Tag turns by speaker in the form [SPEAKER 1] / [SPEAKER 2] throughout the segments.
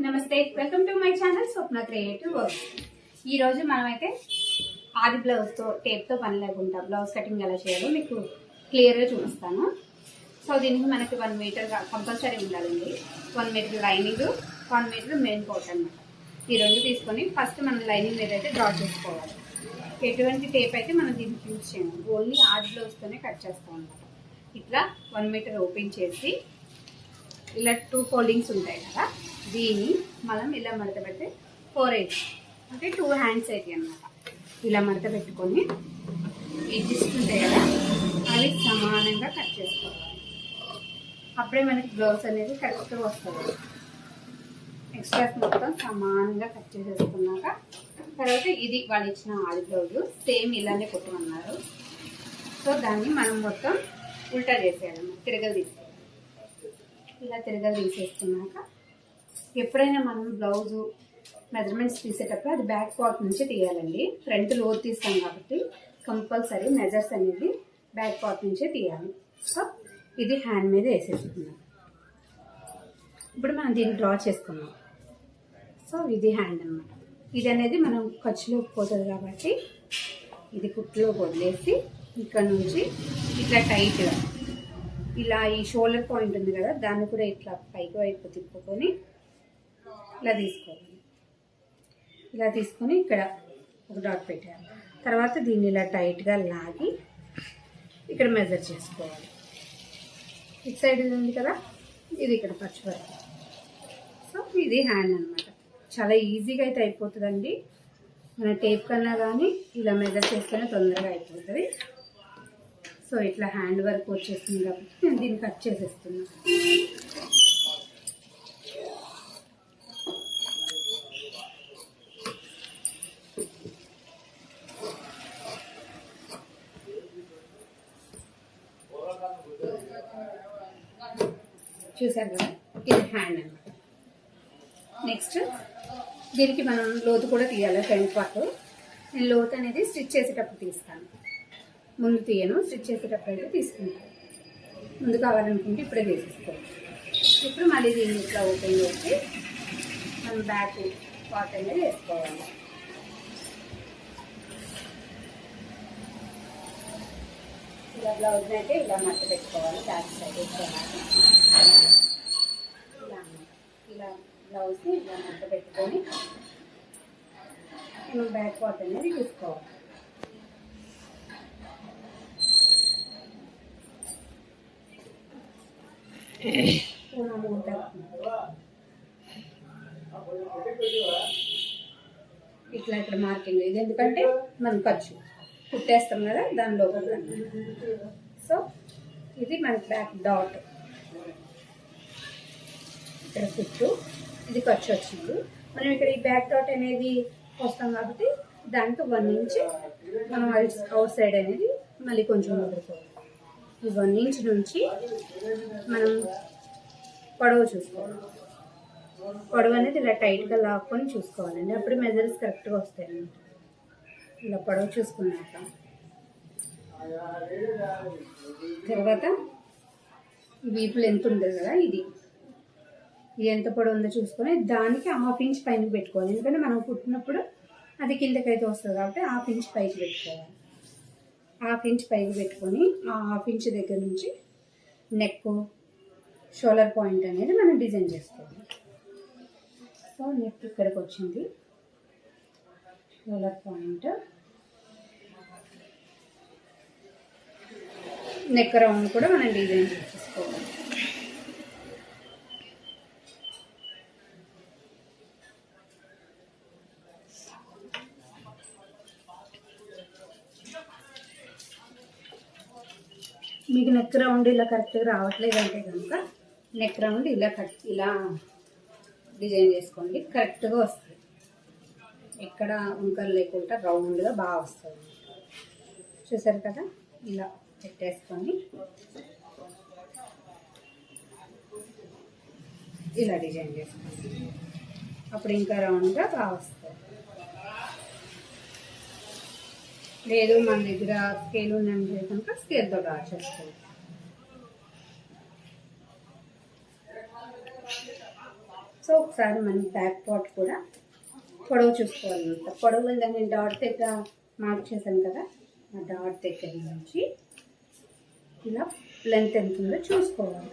[SPEAKER 1] నమస్తే, welcome to my channel Swapna creative works. ఈ రోజు మనమైతే ఆది బ్లౌజ్ తో టేప్ తో పని లేకుండా బ్లౌజ్ కటింగ్ ఎలా చేయాలో మీకు క్లియర్ గా చూపిస్తాను. సో దీనికి మనకి 1 మీటర్ కంపల్సరీ ఉండాలండి. 1 metre lining, 1 metre main coat అన్నమాట. ఈ రెండు తీసుకొని ఫస్ట్ మనం లైనింగ్ మీద అయితే డ్రా చేసుకోవాలి. ఎటువంటి టేప్ అయితే మనం దీనికి యూజ్ చేయము, ఓన్లీ ఆది బ్లౌజ్ తోనే కట్ చేస్తాం అన్నమాట. ఇట్లా 1 మీటర్ ఓపెన్ చేసి ఇలా 2 ఫోల్డింగ్స్ ఉంటాయి కదా, దీన్ని మనం ఇలా మడత పెడితే 4 8 అంటే 2 హ్యాండ్స్ అయితే అన్నమాట. ఇలా మడత పెట్టుకొని ఈ డిస్ట్ ఉంటాయి కదా అవి సమానంగా కట్ చేసుకోవాలి. అప్పుడే మనకి బ్లౌజ్ అనేది కరెక్ట్గా వస్తుంది. ఎక్స్ట్రాస్ మొత్తం సమానంగా కట్ చేసేసుకున్నాక తర్వాత ఇది వాళ్ళు ఇచ్చిన ఆది బ్లౌజ్ సేమ్ ఇలానే కుట్టమన్నారు. సో దాన్ని మనం మొత్తం ఉల్టా చేసేయాలన్నమాట, తిరగలు తీసేయాలి. ఇలా తిరగలు తీసేసుకున్నాక ఎప్పుడైనా మనం బ్లౌజు మెజర్మెంట్స్ తీసేటప్పుడు అది బ్యాక్ పార్ట్ నుంచి తీయాలండి. ఫ్రంట్ లోతు తీస్తాం కాబట్టి కంపల్సరీ మెజర్స్ అనేది బ్యాక్ పార్ట్ నుంచే తీయాలి. సో ఇది హ్యాండ్ మీద వేసేసుకున్నాం. ఇప్పుడు మనం దీన్ని డ్రా చేసుకున్నాం. సో ఇది హ్యాండ్ అన్నమాట. ఇది అనేది మనం ఖర్చులోకి పోతుంది కాబట్టి ఇది కుట్లో వదిలేసి ఇక్కడ నుంచి ఇట్లా టైట్గా ఇలా ఈ షోల్డర్ పాయింట్ ఉంది కదా దాన్ని కూడా ఇట్లా పైకి వైపు తిప్పుకొని ఇలా తీసుకోవాలి. ఇలా తీసుకొని ఇక్కడ ఒక డాట్ పెట్టాలి. తర్వాత దీన్ని ఇలా టైట్గా లాగి ఇక్కడ మెజర్ చేసుకోవాలి. ఇటు సైడ్ ఉంది కదా, ఇది ఇక్కడ ఖర్చు పడుతుంది. సో ఇది హ్యాండ్ అన్నమాట. చాలా ఈజీగా అయితే అయిపోతుందండి. మన టేప్ కన్నా కానీ ఇలా మెజర్ చేస్తేనే తొందరగా అయిపోతుంది. సో ఇట్లా హ్యాండ్ వర్క్ వచ్చేస్తుంది కాబట్టి నేను దీన్ని కట్ చేసేస్తున్నాను. చూసారు కదా, ఇది హ్యాండ్ అన్నమాట. నెక్స్ట్ దీనికి మనం లోతు కూడా తీయాలి. ఫ్రంట్ పార్ట్ నేను లోతు అనేది స్టిచ్ చేసేటప్పుడు తీస్తాను, ముందు తీయను. స్టిచ్ చేసేటప్పుడు అయితే తీసుకుంటాను. ముందు కావాలనుకుంటే ఇప్పుడే తీసేసుకోవచ్చు. ఇప్పుడు మళ్ళీ దీన్ని ఇట్లా ఓపెన్ చేసి మనం బ్యాక్ పార్ట్ అనేది వేసుకోవాలి. ఇలా బ్లౌజ్ అయితే ఇలా మట్ట పెట్టుకోవాలి. బ్యాక్ సైడ్ ఇలా బ్లౌజ్ని ఇలా మట్ట పెట్టుకొని మనం బ్యాక్ పార్ట్ అనేది తీసుకోవాలి. ఇట్లా ఇక్కడ మార్కింగ్, ఇది ఎందుకంటే మనం ఖర్చు కుట్టేస్తాం కదా దాని లోపల. సో ఇది మనకి బ్యాక్ డాట్, ఇక్కడ కుట్టు, ఇది ఖర్చు వచ్చింది. మనం ఇక్కడ ఈ బ్యాక్ డాట్ అనేది వస్తాం కాబట్టి దానికి 1 ఇంచ్ మనం అవుట్ సైడ్ అనేది మళ్ళీ కొంచెం వదులుకోవాలి. ఈ 1 ఇంచ్ నుంచి మనం పొడవు చూసుకోవాలి. పొడవు అనేది ఇలా టైట్గా లాక్కొని చూసుకోవాలండి, అప్పుడు మెజర్స్ కరెక్ట్గా వస్తాయి. ఇలా పొడవు చూసుకున్నాక తర్వాత వీపులు ఎంత ఉంటుంది కదా, ఇది ఎంత పొడవు ఉందో చూసుకొని దానికి 1/2 ఇంచ్ పైన పెట్టుకోవాలి. ఎందుకంటే మనం కుట్టినప్పుడు అది కిందకైతే వస్తుంది కాబట్టి 1/2 ఇంచ్ పైకి పెట్టుకోవాలి. 1/2 ఇంచ్ పైకి పెట్టుకొని ఆ 1/2 ఇంచ్ దగ్గర నుంచి నెక్, షోల్డర్ పాయింట్ అనేది మనం డిజైన్ చేసుకోవాలి. సో నెక్ ఇక్కడికి వచ్చింది, షోల్డర్ పాయింట్, నెక్ రౌండ్ కూడా మనం డిజైన్ చేసుకోవాలి. మీకు నెక్ రౌండ్ ఇలా కరెక్ట్గా రావట్లేదు అంటే కనుక నెక్ రౌండ్ ఇలా డిజైన్ చేసుకోండి, కరెక్ట్గా వస్తుంది. ఎక్కడ వంకలు లేకుండా రౌండ్గా బాగా వస్తుంది. చూసారు కదా, ఇలా పెట్టేసుకొని ఇలా డిజైన్ చేసుకోండి, అప్పుడు ఇంకా రౌండ్గా బాగా వస్తుంది. లేదు మన దగ్గర స్కేల్ ఉందంటే కనుక స్కేల్తో డ్రా చేసుకోండి. సో ఒకసారి మనం బ్యాక్ పార్ట్ కూడా పొడవు చూసుకోవాలన్నమాట. పొడవు ఉందా, నేను డాట్ దగ్గర మార్క్ చేశాను కదా, ఆ డాట్ దగ్గర నుంచి ఇలా లెంత్ ఎంత ఉందో చూసుకోవాలి.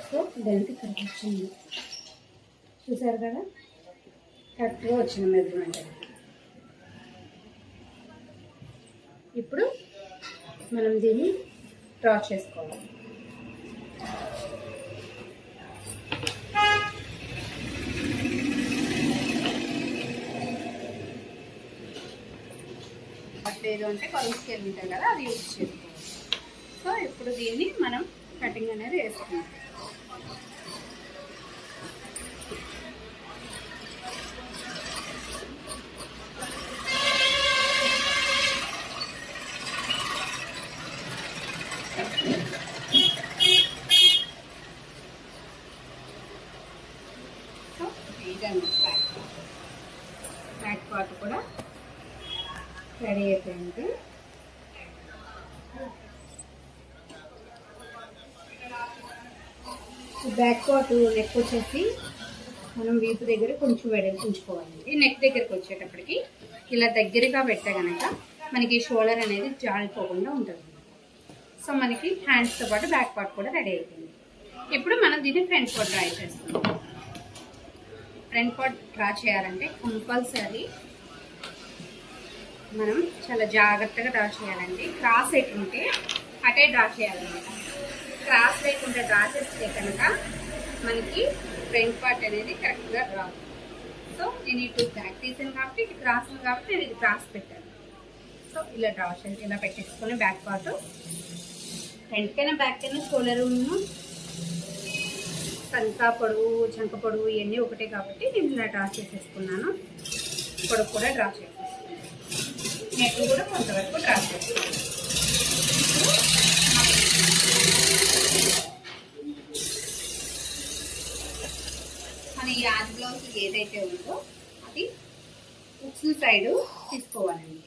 [SPEAKER 1] సో లెంత్ ఇక్కడ వచ్చింది, చూసారు కదా, కరెక్ట్గా వచ్చిన మెజర్మెంట్. ఇప్పుడు మనం దీన్ని డ్రా చేసుకోవాలి. లేదు అంటే కొలత స్కేల్ ఉంటాయి కదా, అది యూజ్ చేసుకోవాలి. సో ఇప్పుడు దీన్ని మనం కటింగ్ అనేది వేసుకుంటాం. సో ఇదండి బ్యాక్ పార్ట్ కూడా రెడీ అయిపోయింది. బ్యాక్ పార్ట్ నెక్ వచ్చేసి మనం వీపు దగ్గర కొంచెం వెడల్పు ఉంచుకోవాలి. నెక్ దగ్గరికి వచ్చేటప్పటికి ఇలా దగ్గరగా పెట్టే కనుక మనకి షోల్డర్ అనేది జారిపోకుండా ఉంటుంది. సో మనకి హ్యాండ్స్తో పాటు బ్యాక్ పార్ట్ కూడా రెడీ అయిపోయింది. ఇప్పుడు మనం దీన్ని ఫ్రంట్ పార్ట్ డ్రా చేస్తున్నాం. ఫ్రంట్ పార్ట్ డ్రా చేయాలంటే కంపల్సరీ మనం చాలా జాగ్రత్తగా డ్రా చేయాలండి. క్రాస్ ఎట్లుంటే అటే డ్రా చేయాలన్నమాట. క్రాస్ లేకుండా డ్రా చేస్తే కనుక మనకి ఫ్రంట్ పార్ట్ అనేది కరెక్ట్గా రాదు. సో నేను ఇటు బ్యాక్ తీసాను కాబట్టి ఇటు క్రాస్ ఉంది కాబట్టి నేను ఇది క్రాస్ పెట్టాను. సో ఇలా డ్రా చేసి ఇలా పెట్టేసుకొని బ్యాక్ పార్ట్ ఫ్రంట్కైనా బ్యాక్కైనా షోల్డర్ సంక పొడవు చంక పొడవు ఇవన్నీ ఒకటే కాబట్టి నేను ఇలా డ్రా చేసేసుకున్నాను. పొడవు కూడా డ్రా చేసేసుకున్నాను. నెక్ కూడా కొంతవరకు డ్రా చేస్తాను. మన ఈ ఆది బ్లౌజ్ ఏదైతే ఉందో అది ఉక్స్ సైడ్ తీసుకోవాలండి.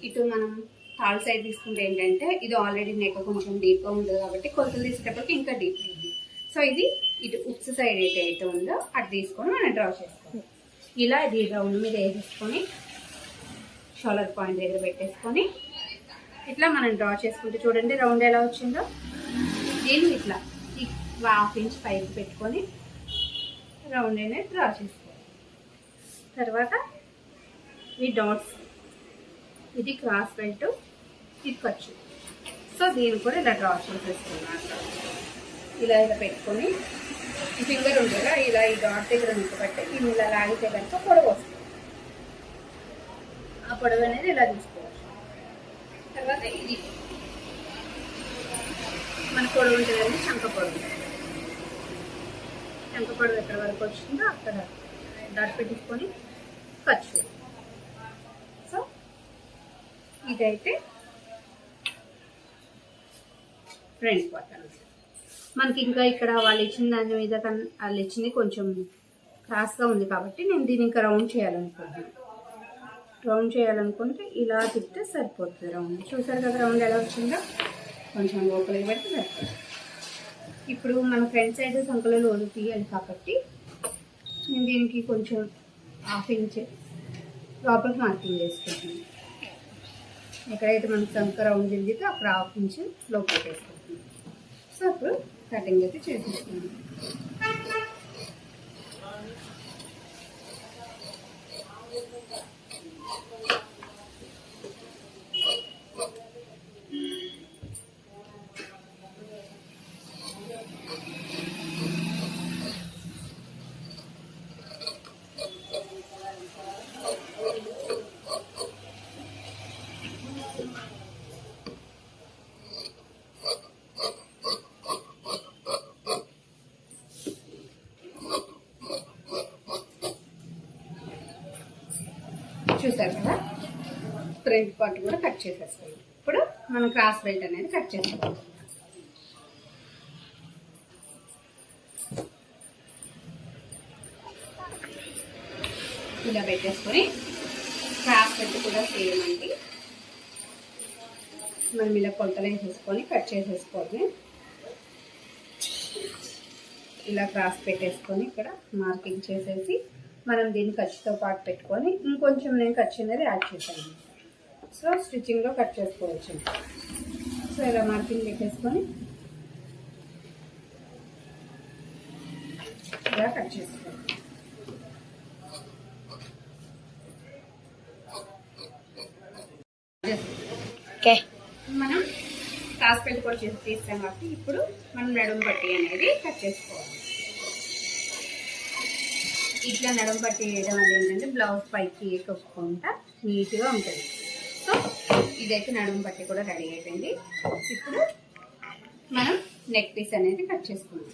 [SPEAKER 1] ఇటు మనం తాల్ సైడ్ తీసుకుంటే ఏంటంటే ఇది ఆల్రెడీ నెక్ కొంచెం డీప్గా ఉంటుంది కాబట్టి కొలతలు తీసేటప్పటికి ఇంకా డీప్ ఉంది. సో ఇది ఇటు ఉక్స్ సైడ్ ఏదైతే ఉందో అది తీసుకొని మనం డ్రా చేసుకోవాలి. ఇలా ఇది రౌండ్ మీద వేసేసుకొని షోల్డర్ పాయింట్ దగ్గర పెట్టేసుకొని ఇట్లా మనం డ్రా చేసుకుంటే చూడండి రౌండ్ ఎలా వచ్చిందో. దీన్ని ఇట్లా 1/2 ఇంచ్ పైకి పెట్టుకొని రౌండ్ అనేది డ్రా చేసుకోవాలి. తర్వాత ఈ డాట్స్, ఇది క్రాస్ బెల్ట్, ఇది ఖర్చు. సో దీన్ని కూడా ఇలా డ్రా చేసేసుకున్నాను. ఇలా ఇలా పెట్టుకొని ఈ ఫింగర్ ఉండేలా ఇలా ఈ డాట్ దగ్గర నిలబట్టి దీన్ని ఇలా లాగితే కనుక పొడవు వస్తుంది. ఆ పొడవు అనేది ఇలా తీసుకోవచ్చు. తర్వాత ఇది మన పొడవు ఉంటుందండి, చంక పొడవు. చంక పొడవు ఎక్కడ వరకు వచ్చిందో అక్కడ డాట్ పెట్టించుకొని ఖర్చు. సో ఇదైతే ఫ్రంట్ పార్ట్ అన్నమాట. మనకి ఇంకా ఇక్కడ వాళ్ళు ఇచ్చిన దాని మీద వాళ్ళు ఇచ్చింది కొంచెం క్రాస్గా ఉంది కాబట్టి నేను దీన్ని ఇంకా రౌండ్ చేయాలనుకుంటున్నాను. రౌండ్ చేయాలనుకుంటే ఇలా తిప్పితే సరిపోతుంది. రౌండ్ చూసారు కదా రౌండ్ ఎలా వచ్చిందో, కొంచెం లోపలికి పెడితే సరిపోతుంది. ఇప్పుడు మన ఫ్రంట్ సైడ్ సంకలో లోడు తీయాలి కాబట్టి నేను దీనికి కొంచెం 1/2 ఇంచ్ లోపలికి మార్కింగ్ చేసుకుంటాను. ఎక్కడైతే మనకి సంక రౌండ్ తిరిగితే అక్కడ 1/2 ఇంచ్ లోపలికి వేసుకుంటాను. సో అప్పుడు కటింగ్ అయితే చేసేస్తున్నాను. చూసారు కదా ఫ్రంట్ పార్ట్ కూడా కట్ చేసేస్తాం. ఇప్పుడు మనం క్రాస్ బెల్ట్ అనేది కట్ చేసుకోవాలి. ఇలా పెట్టేసుకొని క్రాస్ బెల్ట్ కూడా సేమ్ అండి మనం ఇలా కొలతలు వేసేసుకొని కట్ చేసేసుకోవాలి. ఇలా క్రాస్ పెట్టేసుకొని ఇక్కడ మార్కింగ్ చేసేసి మనం దీన్ని ఖర్చుతో పాటు పెట్టుకొని ఇంకొంచెం నేను ఖర్చు అనేది యాడ్ చేశాను. సో స్టిచ్చింగ్లో కట్ చేసుకోవచ్చు. సో ఇలా మార్కింగ్ పెట్టేసుకొని ఇలా కట్ చేసుకోవాలి.
[SPEAKER 2] ఓకే,
[SPEAKER 1] మనం క్రాస్ పెట్టి కూడా తీస్తాం కాబట్టి ఇప్పుడు మనం నడుము పట్టి అనేది కట్ చేసుకోవాలి. ఇట్లా నడుము పట్టి వేయడం వల్ల ఏంటంటే బ్లౌజ్ పైకి కొట్టుకుంటా నీట్గా ఉంటుంది. సో ఇదైతే నడుము పట్టి కూడా రెడీ అయిపోయింది. ఇప్పుడు మనం నెక్ పీస్ అనేది కట్ చేసుకుందాం.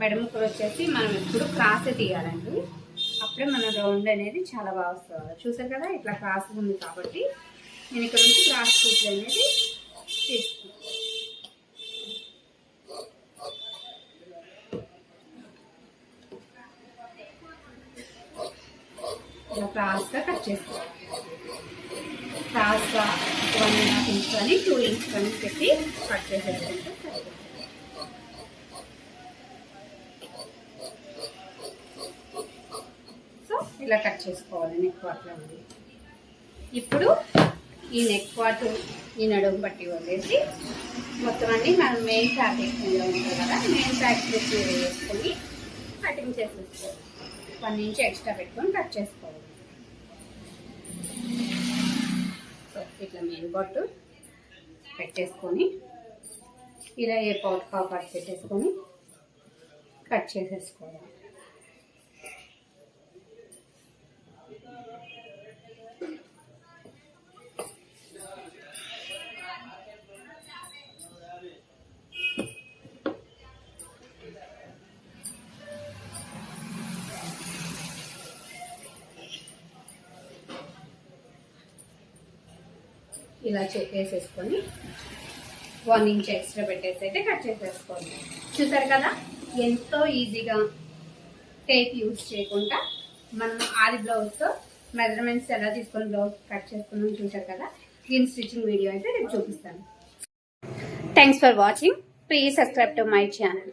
[SPEAKER 1] మెడముక్కలు వచ్చేసి మనం ఇప్పుడు క్రాస్ తీయాలండి. అప్పుడే మన రౌండ్ అనేది చాలా బాగా వస్తుంది. చూసారు కదా, ఇట్లా క్రాస్ ఉంది కాబట్టి నేను ఇక్కడ నుంచి క్రాస్ పీస్ అనేది తీసుకుంటాను. ఇలా క్రాస్గా కట్ చేసుకోవాలి. క్రాస్గా 1.5 ఇంచ్ కానీ 2 ఇంచ్ కానీ పెట్టి కట్ చేసేసుకుంటే సరిపోతుంది. సో ఇలా కట్ చేసుకోవాలి నెక్ పార్ట్లో ఉంది. ఇప్పుడు ఈ నెక్ పార్ట్ ఈ నడుము పట్టి వదిలేసి మొత్తం అన్ని మనం మెయిన్ ఫ్యాబ్రిక్ ఉంటుంది కదా, మెయిన్ ఫ్యాబ్రిక్ వేసుకొని కటింగ్ చేసేసుకోవాలి. 1 ఇంచ్ ఎక్స్ట్రా పెట్టుకొని కట్ చేసుకోవాలి. సో ఇట్లా మెయిన్ పార్ట్ పెట్టేసుకొని ఇలా ఏ పార్ట్ పార్ట్ పెట్టేసుకొని కట్ చేసేసుకోవాలి. ఇలా వేసేసుకొని 1 ఇంచ్ ఎక్స్ట్రా పెట్టేసి అయితే కట్ చేసేసుకోండి. చూసారు కదా, ఎంతో ఈజీగా టేప్ యూజ్ చేయకుండా మనం ఆది బ్లౌజ్తో మెజర్మెంట్స్ ఎలా తీసుకొని బ్లౌజ్ కట్ చేసుకున్నాం చూసారు కదా. దీని స్టిచ్చింగ్ వీడియో అయితే రేపు చూపిస్తాను. Thanks for watching. Please subscribe to my channel.